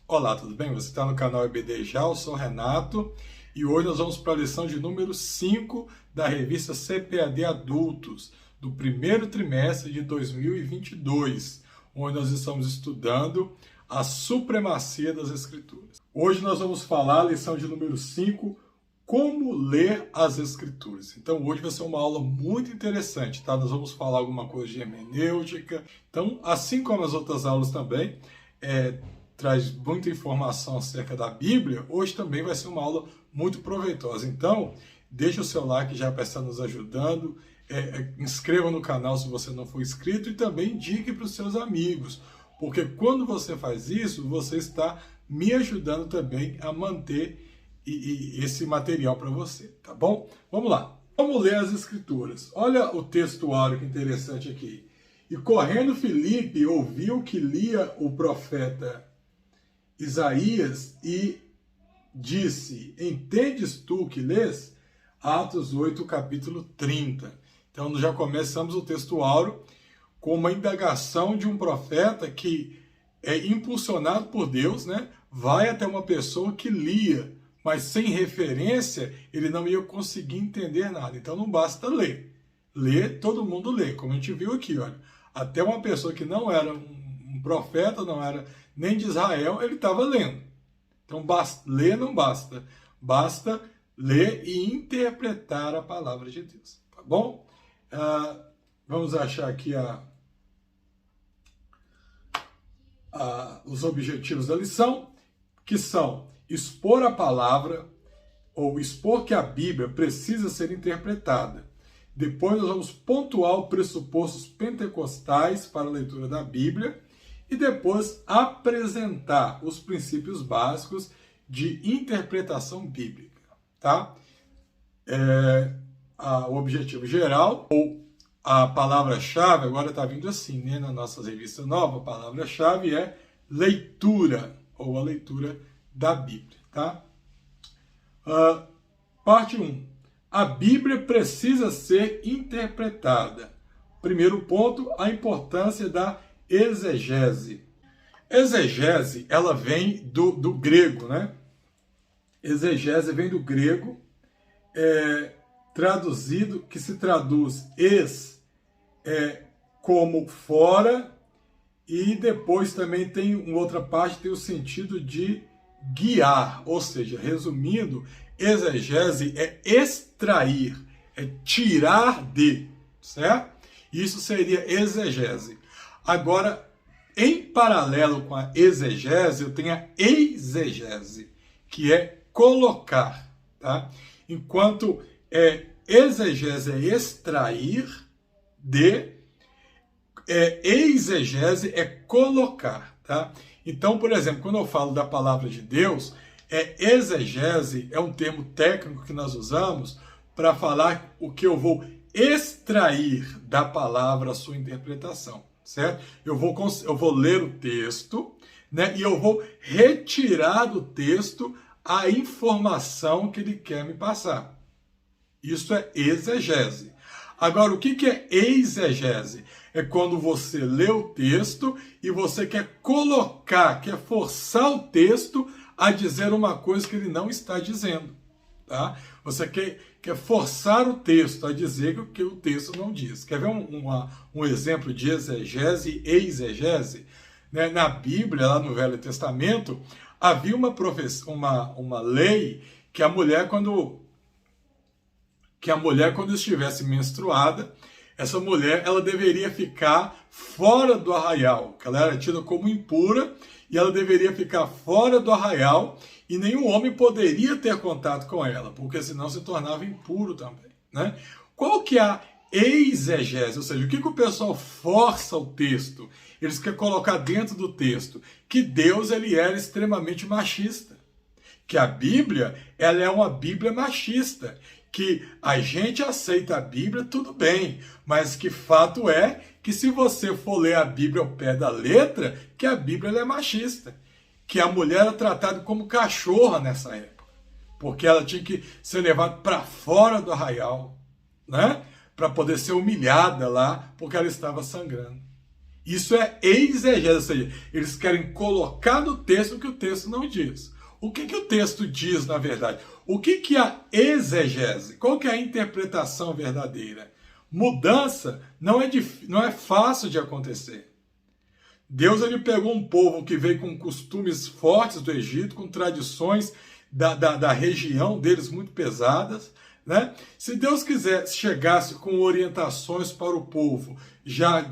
Olá, tudo bem? Você está no canal EBD Já, eu sou Renato e hoje nós vamos para a lição de número 5 da revista CPAD Adultos, do primeiro trimestre de 2022, onde nós estamos estudando a supremacia das Escrituras. Hoje nós vamos falar a lição de número 5, como ler as Escrituras. Então hoje vai ser uma aula muito interessante, tá? Nós vamos falar alguma coisa de hermenêutica. Então, assim como as outras aulas também, traz muita informação acerca da Bíblia, hoje também vai ser uma aula muito proveitosa. Então, deixa o seu like já para estar nos ajudando, inscreva no canal se você não for inscrito e também indique para os seus amigos, porque quando você faz isso, você está me ajudando também a manter esse material para você, tá bom? Vamos lá. Vamos ler as Escrituras. Olha o textuário que interessante aqui. E correndo Filipe ouviu que lia o profeta Isaías e disse: entendes tu que lês? Atos 8, capítulo 30. Então já começamos o textuário com uma indagação de um profeta que é impulsionado por Deus, né? Vai até uma pessoa que lia, mas sem referência ele não ia conseguir entender nada. Então não basta ler. Ler, todo mundo lê, como a gente viu aqui, olha. Até uma pessoa que não era um profeta, não era nem de Israel, ele estava lendo. Então ler não basta. Basta ler e interpretar a palavra de Deus. Tá bom? Vamos achar aqui os objetivos da lição, que são expor a palavra, ou expor que a Bíblia precisa ser interpretada. Depois nós vamos pontuar os pressupostos pentecostais para a leitura da Bíblia e depois apresentar os princípios básicos de interpretação bíblica, tá? O objetivo geral, ou a palavra-chave, agora está vindo assim, né? Na nossa revista nova, a palavra-chave é leitura, ou a leitura da Bíblia, tá? Parte 1. A Bíblia precisa ser interpretada. Primeiro ponto, a importância da exegese. Exegese, ela vem do grego, né? Exegese vem do grego, traduzido, que se traduz como fora, e depois também tem uma outra parte, tem o sentido de guiar, ou seja, resumindo, exegese é extrair, é tirar de, certo? Isso seria exegese. Agora, em paralelo com a exegese, eu tenho a exegese, que é colocar, tá? Enquanto exegese é extrair de, exegese é colocar, tá? Então, por exemplo, quando eu falo da palavra de Deus, exegese é um termo técnico que nós usamos para falar o que eu vou extrair da palavra, a sua interpretação, certo? Eu vou ler o texto, né, e eu vou retirar do texto a informação que ele quer me passar. Isso é exegese. Agora, o que é exegese? É quando você lê o texto e você quer colocar, quer forçar o texto a dizer uma coisa que ele não está dizendo, tá? Você quer forçar o texto a dizer o que o texto não diz. Quer ver um exemplo de exegese e exegese? Né? Na Bíblia, lá no Velho Testamento, havia uma lei que a mulher, quando estivesse menstruada, essa mulher ela deveria ficar fora do arraial, que ela era tida como impura, e ela deveria ficar fora do arraial, e nenhum homem poderia ter contato com ela, porque senão se tornava impuro também, né? Qual que é a exegese? Ou seja, o que o pessoal força o texto? Eles querem colocar dentro do texto que Deus ele era extremamente machista, que a Bíblia ela é uma Bíblia machista, que a gente aceita a Bíblia, tudo bem, mas que fato é que se você for ler a Bíblia ao pé da letra, que a Bíblia ela é machista, que a mulher era tratada como cachorra nessa época, porque ela tinha que ser levada para fora do arraial, né? Para poder ser humilhada lá, porque ela estava sangrando. Isso é exegese, ou seja, eles querem colocar no texto o que o texto não diz. O que o texto diz, na verdade? O que é a exegese? Qual que é a interpretação verdadeira? Mudança não é fácil de acontecer. Deus ele pegou um povo que veio com costumes fortes do Egito, com tradições da região deles muito pesadas, né? Se Deus chegasse com orientações para o povo, já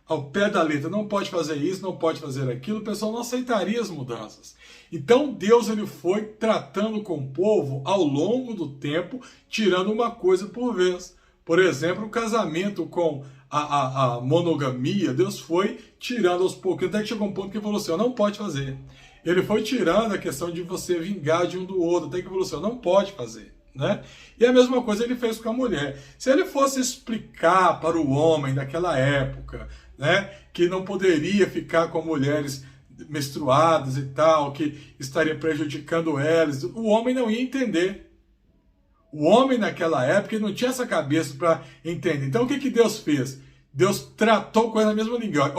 ao pé da letra, não pode fazer isso, não pode fazer aquilo, o pessoal não aceitaria as mudanças. Então Deus ele foi tratando com o povo ao longo do tempo, tirando uma coisa por vez. Por exemplo, o casamento com a monogamia, Deus foi tirando aos pouquinhos, até que chegou um ponto que ele falou assim, não pode fazer. Ele foi tirando a questão de você vingar de um do outro, até que ele falou assim, não pode fazer. Né? E a mesma coisa ele fez com a mulher. Se ele fosse explicar para o homem daquela época, né, que não poderia ficar com mulheres menstruadas e tal, que estaria prejudicando elas, o homem não ia entender. O homem naquela época não tinha essa cabeça para entender. Então o que Deus fez? Deus tratou com ela na mesma linguagem.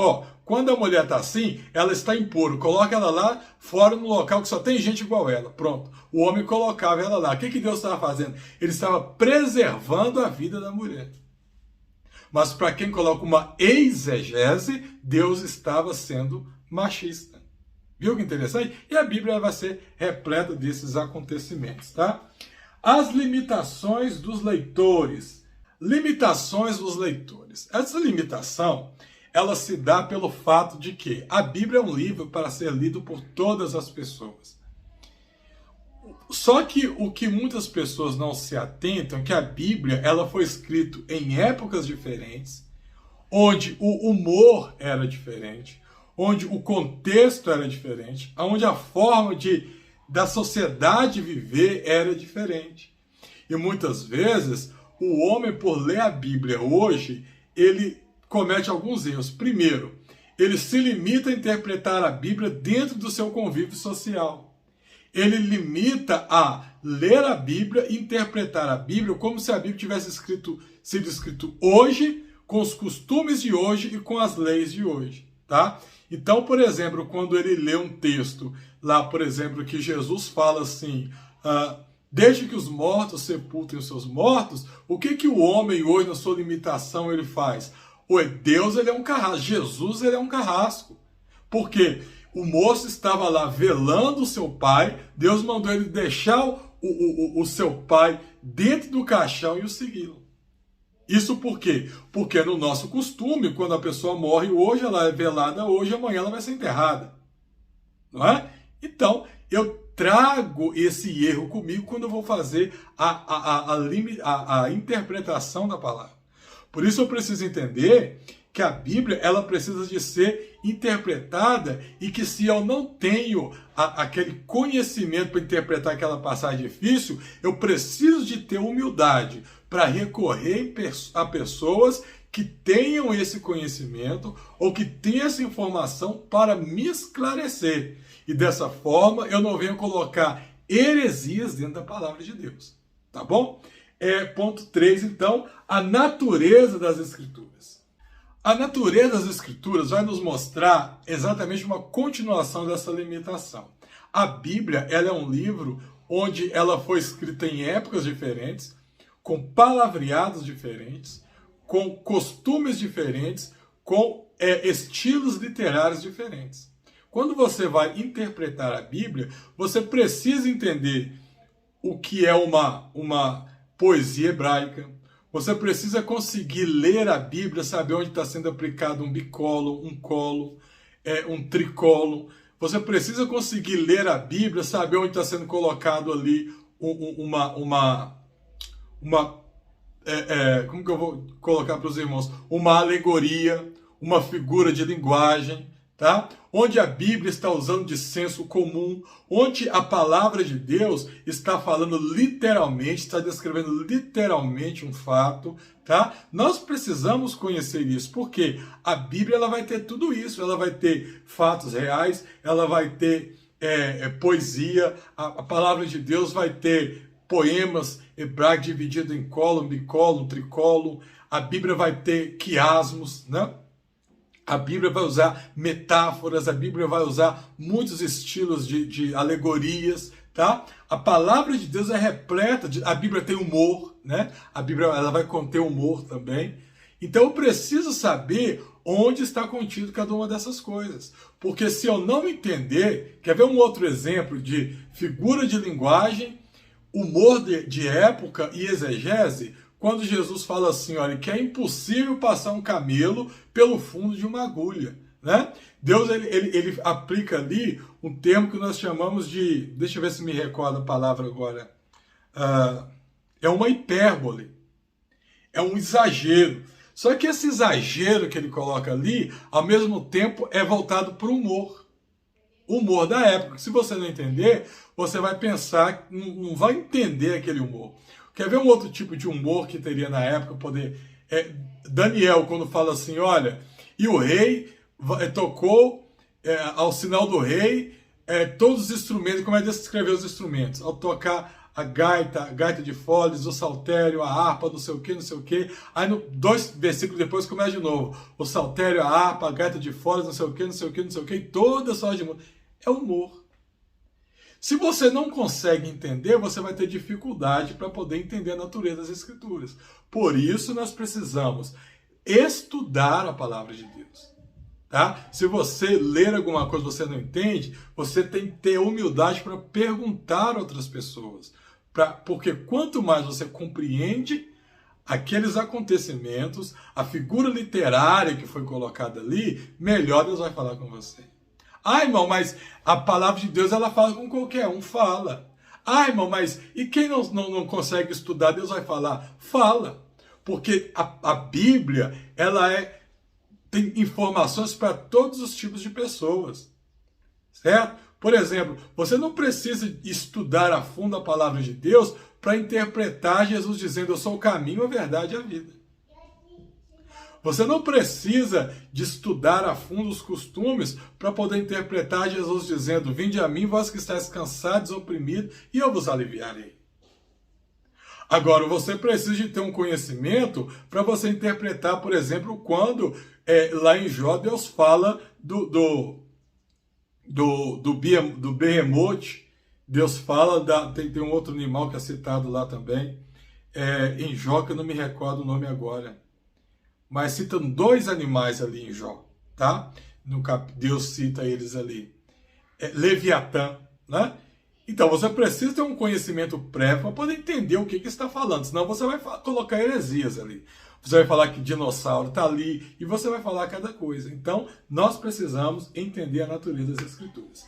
Quando a mulher está assim, ela está impura. Coloca ela lá fora no local que só tem gente igual ela. Pronto. O homem colocava ela lá. O que Deus estava fazendo? Ele estava preservando a vida da mulher. Mas para quem coloca uma exegese, Deus estava sendo machista. Viu que interessante? E a Bíblia vai ser repleta desses acontecimentos, tá? As limitações dos leitores. Limitações dos leitores. Essa limitação, ela se dá pelo fato de que a Bíblia é um livro para ser lido por todas as pessoas. Só que o que muitas pessoas não se atentam é que a Bíblia ela foi escrita em épocas diferentes, onde o humor era diferente, onde o contexto era diferente, onde a forma da sociedade viver era diferente. E muitas vezes, o homem, por ler a Bíblia hoje, ele comete alguns erros. Primeiro, ele se limita a interpretar a Bíblia dentro do seu convívio social. Ele limita a ler a Bíblia e interpretar a Bíblia como se a Bíblia tivesse sido escrito hoje, com os costumes de hoje e com as leis de hoje. Tá? Então, por exemplo, quando ele lê um texto lá, por exemplo, que Jesus fala assim, desde que os mortos sepultem os seus mortos, o que o homem hoje, na sua limitação, ele faz? Deus ele é um carrasco, Jesus ele é um carrasco. Por quê? O moço estava lá velando o seu pai, Deus mandou ele deixar o seu pai dentro do caixão e o segui-lo. Isso por quê? Porque no nosso costume, quando a pessoa morre hoje, ela é velada hoje, amanhã ela vai ser enterrada. Não é? Então, eu trago esse erro comigo quando eu vou fazer a interpretação da palavra. Por isso eu preciso entender que a Bíblia ela precisa de ser interpretada e que se eu não tenho aquele conhecimento para interpretar aquela passagem difícil, eu preciso de ter humildade para recorrer a pessoas que tenham esse conhecimento ou que tenham essa informação para me esclarecer. E dessa forma eu não venho colocar heresias dentro da palavra de Deus. Tá bom? Ponto 3, então, a natureza das Escrituras. A natureza das Escrituras vai nos mostrar exatamente uma continuação dessa limitação. A Bíblia ela é um livro onde ela foi escrita em épocas diferentes, com palavreados diferentes, com costumes diferentes, com estilos literários diferentes. Quando você vai interpretar a Bíblia, você precisa entender o que é uma poesia hebraica. Você precisa conseguir ler a Bíblia, saber onde está sendo aplicado um bicolo, um colo, um tricolo. Você precisa conseguir ler a Bíblia, saber onde está sendo colocado ali como que eu vou colocar para os irmãos? Uma alegoria, uma figura de linguagem, tá? Onde a Bíblia está usando de senso comum, onde a palavra de Deus está falando literalmente, está descrevendo literalmente um fato, tá? Nós precisamos conhecer isso, porque a Bíblia ela vai ter tudo isso, ela vai ter fatos reais, ela vai ter poesia, a palavra de Deus vai ter poemas hebraicos divididos em cólon, bicólon, tricólon, a Bíblia vai ter quiasmos, né? A Bíblia vai usar metáforas, a Bíblia vai usar muitos estilos de alegorias, tá? A palavra de Deus é repleta, a Bíblia tem humor, né? A Bíblia ela vai conter humor também. Então eu preciso saber onde está contido cada uma dessas coisas. Porque se eu não entender, quer ver um outro exemplo de figura de linguagem, humor de época e exegese? Quando Jesus fala assim, olha, que é impossível passar um camelo pelo fundo de uma agulha, né? Deus, ele aplica ali um termo que nós chamamos de, deixa eu ver se me recordo a palavra agora, é uma hipérbole, é um exagero. Só que esse exagero que ele coloca ali, ao mesmo tempo, é voltado para o humor. O humor da época. Se você não entender, você vai pensar, não vai entender aquele humor. Quer ver um outro tipo de humor que teria na época? Daniel, quando fala assim, olha, e o rei tocou ao sinal do rei todos os instrumentos, como é que descrever os instrumentos? Ao tocar a gaita de foles, o saltério, a harpa, não sei o que. Aí, 2 versículos depois, começa de novo. O saltério, a harpa, a gaita de foles, não sei o que, e toda sorte de música. É humor. Se você não consegue entender, você vai ter dificuldade para poder entender a natureza das Escrituras. Por isso, nós precisamos estudar a palavra de Deus. Tá? Se você ler alguma coisa que você não entende, você tem que ter humildade para perguntar a outras pessoas. Porque quanto mais você compreende aqueles acontecimentos, a figura literária que foi colocada ali, melhor Deus vai falar com você. Ah, irmão, mas a palavra de Deus ela fala com qualquer um, fala. Ah, irmão, mas e quem não consegue estudar, Deus vai falar? Fala. Porque a Bíblia, ela tem informações para todos os tipos de pessoas. Certo? Por exemplo, você não precisa estudar a fundo a palavra de Deus para interpretar Jesus dizendo, eu sou o caminho, a verdade e a vida. Você não precisa de estudar a fundo os costumes para poder interpretar Jesus dizendo, vinde a mim, vós que estáis cansados, oprimidos, e eu vos aliviarei. Agora, você precisa de ter um conhecimento para você interpretar, por exemplo, quando lá em Jó Deus fala do Behemoth, Deus fala, tem um outro animal que é citado lá também, em Jó, que eu não me recordo o nome agora. Mas citam 2 animais ali em Jó, tá? Deus cita eles ali. Leviatã, né? Então, você precisa ter um conhecimento prévio para poder entender o que está falando. Senão você vai colocar heresias ali. Você vai falar que dinossauro está ali e você vai falar cada coisa. Então, nós precisamos entender a natureza das Escrituras.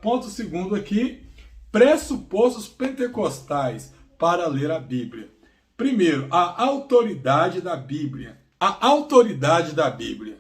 Ponto segundo aqui, pressupostos pentecostais para ler a Bíblia. Primeiro, a autoridade da Bíblia. A autoridade da Bíblia.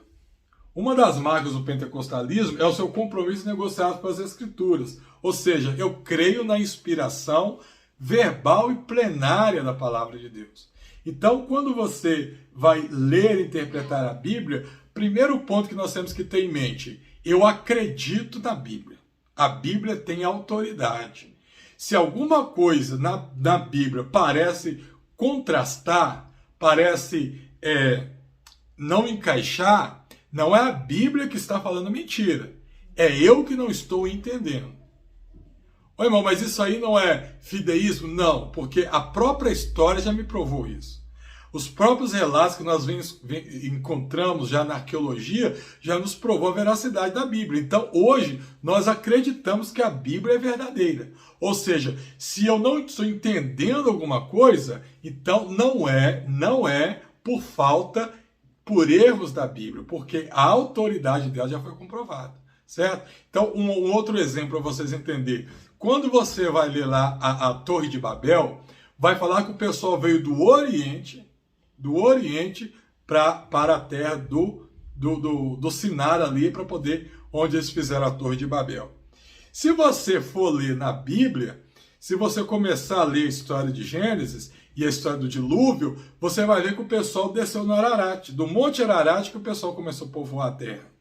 Uma das marcas do pentecostalismo é o seu compromisso negociado com as Escrituras. Ou seja, eu creio na inspiração verbal e plenária da palavra de Deus. Então, quando você vai ler e interpretar a Bíblia, primeiro ponto que nós temos que ter em mente, eu acredito na Bíblia. A Bíblia tem autoridade. Se alguma coisa na Bíblia parece contrastar, parece não encaixar, não é a Bíblia que está falando mentira. É eu que não estou entendendo. Ô, irmão, mas isso aí não é fideísmo? Não, porque a própria história já me provou isso. Os próprios relatos que nós encontramos já na arqueologia já nos provou a veracidade da Bíblia. Então, hoje, nós acreditamos que a Bíblia é verdadeira. Ou seja, se eu não estou entendendo alguma coisa, então não é por erros da Bíblia, porque a autoridade dela já foi comprovada, certo? Então, um outro exemplo para vocês entenderem. Quando você vai ler lá a Torre de Babel, vai falar que o pessoal veio do Oriente para a terra do Sinar ali, para poder, onde eles fizeram a Torre de Babel. Se você for ler na Bíblia, se você começar a ler a história de Gênesis e a história do dilúvio, você vai ver que o pessoal desceu no Ararat, do Monte Ararat que o pessoal começou a povoar a terra.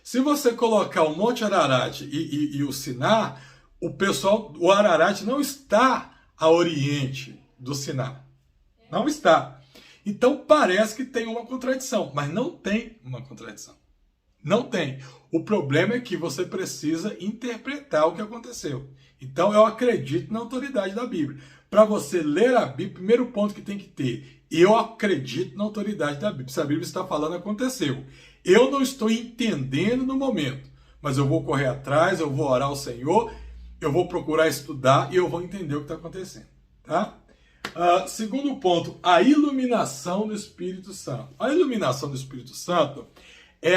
Se você colocar o Monte Ararat e o Sinar, o Ararat não está a oriente do Sinar. Não está. Então parece que tem uma contradição, mas não tem uma contradição. Não tem. O problema é que você precisa interpretar o que aconteceu. Então eu acredito na autoridade da Bíblia. Para você ler a Bíblia, primeiro ponto que tem que ter, eu acredito na autoridade da Bíblia. Se a Bíblia está falando, aconteceu. Eu não estou entendendo no momento, mas eu vou correr atrás, eu vou orar ao Senhor, eu vou procurar estudar e eu vou entender o que está acontecendo. Tá? Segundo ponto, a iluminação do Espírito Santo. A iluminação do Espírito Santo é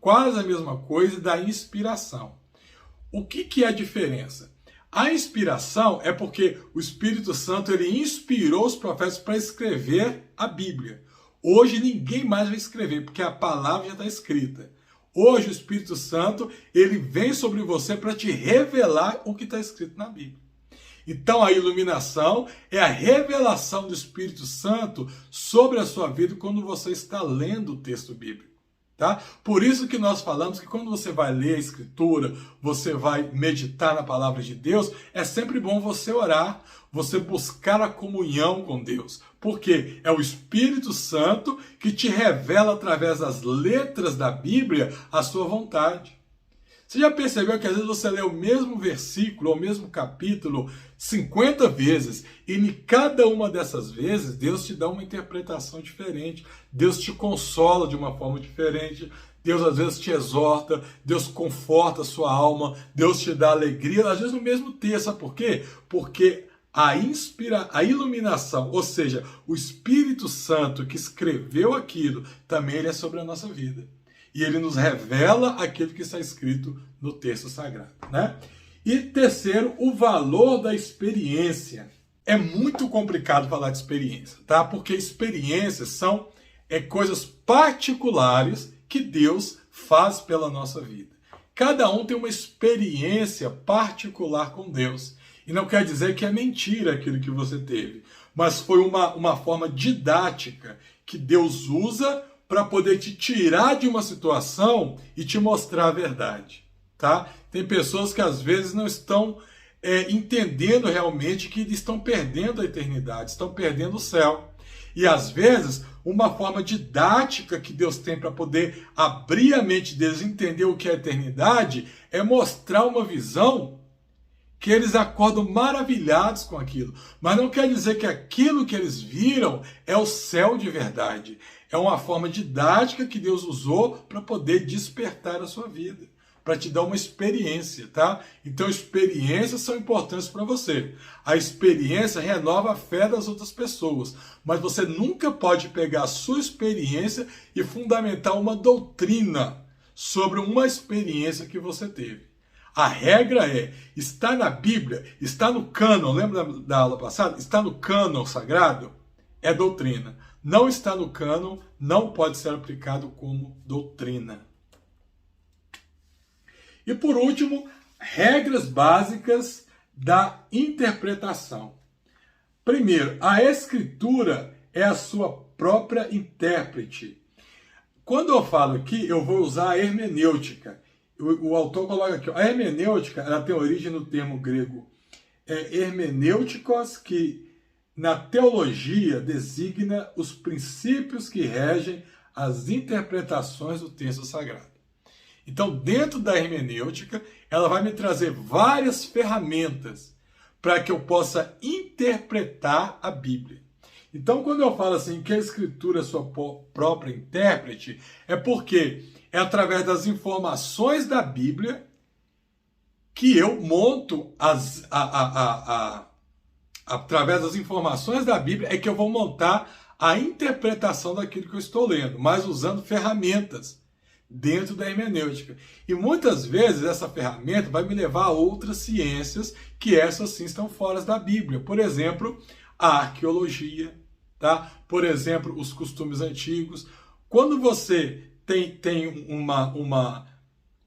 quase a mesma coisa da inspiração. O que é a diferença? A inspiração é porque o Espírito Santo ele inspirou os profetas para escrever a Bíblia. Hoje ninguém mais vai escrever, porque a palavra já está escrita. Hoje o Espírito Santo ele vem sobre você para te revelar o que está escrito na Bíblia. Então a iluminação é a revelação do Espírito Santo sobre a sua vida quando você está lendo o texto bíblico. Tá? Por isso que nós falamos que quando você vai ler a Escritura, você vai meditar na palavra de Deus, é sempre bom você orar, você buscar a comunhão com Deus. Porque é o Espírito Santo que te revela através das letras da Bíblia a sua vontade. Você já percebeu que às vezes você lê o mesmo versículo, ou o mesmo capítulo, 50 vezes, e em cada uma dessas vezes, Deus te dá uma interpretação diferente, Deus te consola de uma forma diferente, Deus às vezes te exorta, Deus conforta a sua alma, Deus te dá alegria, às vezes no mesmo texto, sabe por quê? Porque a iluminação, ou seja, o Espírito Santo que escreveu aquilo, também ele é sobre a nossa vida. E ele nos revela aquilo que está escrito no texto sagrado, né? E terceiro, o valor da experiência. É muito complicado falar de experiência, tá? Porque experiências são coisas particulares que Deus faz pela nossa vida. Cada um tem uma experiência particular com Deus. E não quer dizer que é mentira aquilo que você teve, mas foi uma forma didática que Deus usa para poder te tirar de uma situação e te mostrar a verdade, tá? Tem pessoas que às vezes não estão entendendo realmente que estão perdendo a eternidade, estão perdendo o céu. E às vezes, uma forma didática que Deus tem para poder abrir a mente deles, entender o que é a eternidade, é mostrar uma visão que eles acordam maravilhados com aquilo. Mas não quer dizer que aquilo que eles viram é o céu de verdade. É uma forma didática que Deus usou para poder despertar a sua vida, para te dar uma experiência, tá? Então experiências são importantes para você. A experiência renova a fé das outras pessoas, mas você nunca pode pegar a sua experiência e fundamentar uma doutrina sobre uma experiência que você teve. A regra está na Bíblia, está no cânon, lembra da aula passada? Está no cânon sagrado? É doutrina. Não está no cânon, não pode ser aplicado como doutrina. E por último, regras básicas da interpretação. Primeiro, a Escritura é a sua própria intérprete. Quando eu falo aqui, eu vou usar a hermenêutica. O autor coloca aqui, a hermenêutica ela tem origem no termo grego hermenêuticos, que na teologia designa os princípios que regem as interpretações do texto sagrado. Então, dentro da hermenêutica, ela vai me trazer várias ferramentas para que eu possa interpretar a Bíblia. Então, quando eu falo assim que a Escritura é sua própria intérprete, é porque é através das informações da Bíblia que eu monto através das informações da Bíblia é que eu vou montar a interpretação daquilo que eu estou lendo, mas usando ferramentas dentro da hermenêutica. E muitas vezes essa ferramenta vai me levar a outras ciências que essas sim estão fora da Bíblia. Por exemplo, a arqueologia, tá? Por exemplo, os costumes antigos. Quando você tem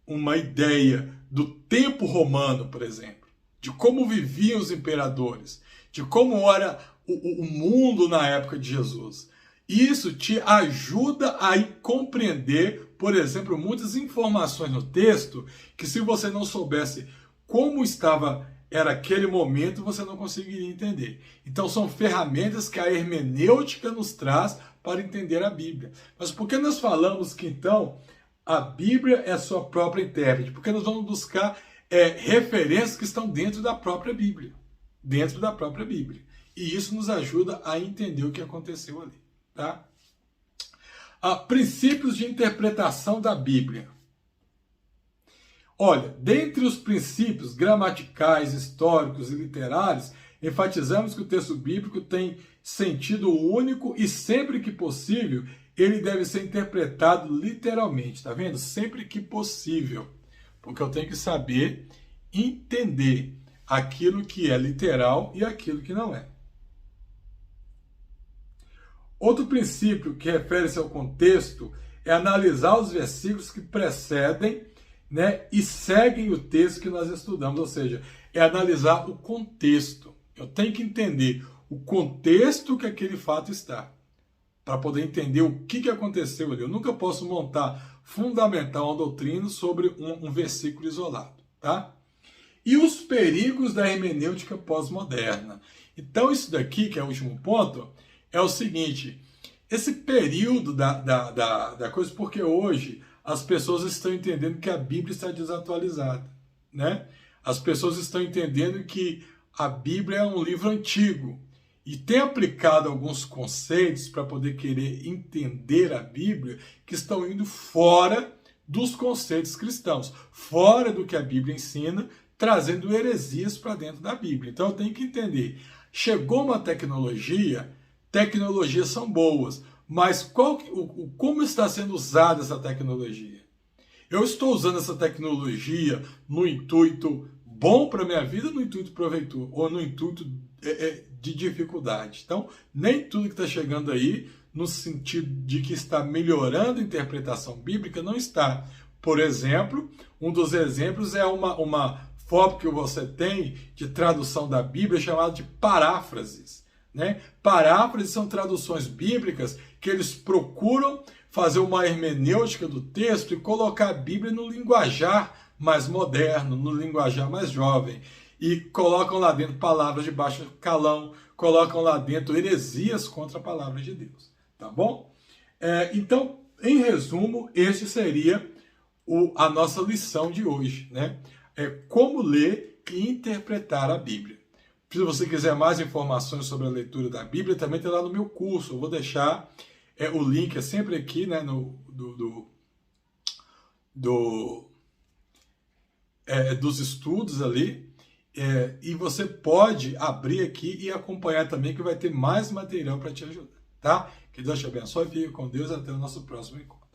uma ideia do tempo romano, por exemplo, de como viviam os imperadores, de como era o mundo na época de Jesus. Isso te ajuda a compreender, por exemplo, muitas informações no texto que se você não soubesse como estava era aquele momento, você não conseguiria entender. Então são ferramentas que a hermenêutica nos traz para entender a Bíblia. Mas por que nós falamos que então a Bíblia é a sua própria intérprete? Porque nós vamos buscar referências que estão dentro da própria Bíblia. Dentro da própria Bíblia. E isso nos ajuda a entender o que aconteceu ali. Tá? Princípios de interpretação da Bíblia. Olha, dentre os princípios gramaticais, históricos e literários, enfatizamos que o texto bíblico tem sentido único e, sempre que possível, ele deve ser interpretado literalmente, tá vendo? Sempre que possível, porque eu tenho que saber entender aquilo que é literal e aquilo que não é. Outro princípio que refere-se ao contexto é analisar os versículos que precedem, né, e seguem o texto que nós estudamos, ou seja, é analisar o contexto. Eu tenho que entender o contexto que aquele fato está, para poder entender o que aconteceu ali. Eu nunca posso fundamentar uma doutrina sobre um versículo isolado, tá? E os perigos da hermenêutica pós-moderna. Então isso daqui, que é o último ponto, é o seguinte: esse período da coisa, porque hoje as pessoas estão entendendo que a Bíblia está desatualizada, né? As pessoas estão entendendo que a Bíblia é um livro antigo e tem aplicado alguns conceitos para poder querer entender a Bíblia que estão indo fora dos conceitos cristãos, fora do que a Bíblia ensina, trazendo heresias para dentro da Bíblia. Então eu tenho que entender, chegou uma tecnologias são boas, mas como está sendo usada essa tecnologia? Eu estou usando essa tecnologia no intuito bom para a minha vida, no intuito proveitoso, ou no intuito de dificuldade? Então, nem tudo que está chegando aí, no sentido de que está melhorando a interpretação bíblica, não está. Por exemplo, um dos exemplos é uma forma que você tem de tradução da Bíblia chamada de paráfrases, né? Paráfrases são traduções bíblicas que eles procuram fazer uma hermenêutica do texto e colocar a Bíblia no linguajar mais moderno, no linguajar mais jovem. E colocam lá dentro palavras de baixo calão, colocam lá dentro heresias contra a palavra de Deus. Tá bom? Então, em resumo, este seria a nossa lição de hoje, né? Como ler e interpretar a Bíblia. Se você quiser mais informações sobre a leitura da Bíblia, também tem lá no meu curso. Eu vou deixar o link, é sempre aqui, né, dos estudos ali. E você pode abrir aqui e acompanhar também, que vai ter mais material para te ajudar. Tá? Que Deus te abençoe, fique com Deus, até o nosso próximo encontro.